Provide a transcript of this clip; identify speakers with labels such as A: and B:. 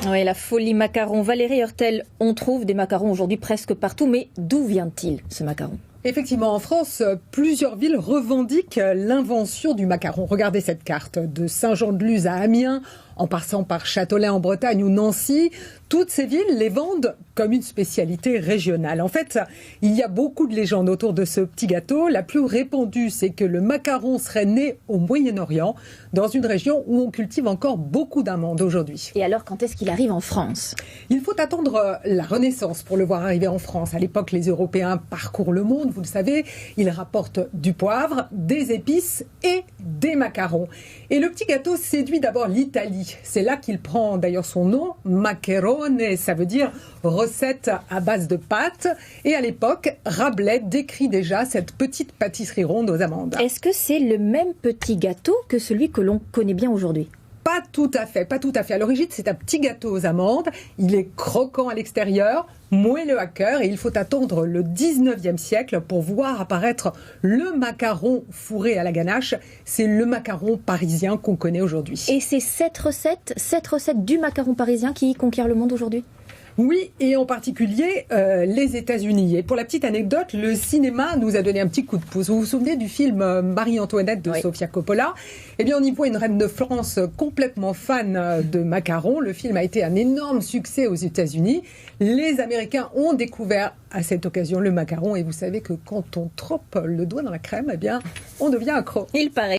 A: Oui, la folie macaron. Valérie Heurtel, on trouve des macarons aujourd'hui presque partout, mais d'où vient-il ce macaron ?
B: Effectivement, en France, plusieurs villes revendiquent l'invention du macaron. Regardez cette carte, de Saint-Jean-de-Luz à Amiens, en passant par Châteaulin en Bretagne ou Nancy. Toutes ces villes les vendent comme une spécialité régionale. En fait, il y a beaucoup de légendes autour de ce petit gâteau. La plus répandue, c'est que le macaron serait né au Moyen-Orient, dans une région où on cultive encore beaucoup d'amandes aujourd'hui.
A: Et alors, quand est-ce qu'il arrive en France ?
B: Il faut attendre la Renaissance pour le voir arriver en France. À l'époque, les Européens parcourent le monde, vous le savez. Ils rapportent du poivre, des épices et des macarons. Et le petit gâteau séduit d'abord l'Italie. C'est là qu'il prend d'ailleurs son nom, maccherone, ça veut dire recette à base de pâtes. Et à l'époque, Rabelais décrit déjà cette petite pâtisserie ronde aux amandes.
A: Est-ce que c'est le même petit gâteau que celui que l'on connaît bien aujourd'hui ?
B: Pas tout à fait, pas tout à fait. À l'origine, c'est un petit gâteau aux amandes. Il est croquant à l'extérieur, moelleux à cœur, et il faut attendre le 19e siècle pour voir apparaître le macaron fourré à la ganache. C'est le macaron parisien qu'on connaît aujourd'hui.
A: Et c'est cette recette du macaron parisien qui conquiert le monde aujourd'hui ?
B: Oui, et en particulier les États-Unis. Et pour la petite anecdote, le cinéma nous a donné un petit coup de pouce. Vous vous souvenez du film Marie-Antoinette de Sofia Coppola ? Eh bien, on y voit une reine de France complètement fan de macarons. Le film a été un énorme succès aux États-Unis. Les Américains ont découvert à cette occasion le macaron. Et vous savez que quand on trempe le doigt dans la crème, eh bien, on devient accro.
A: Il paraît.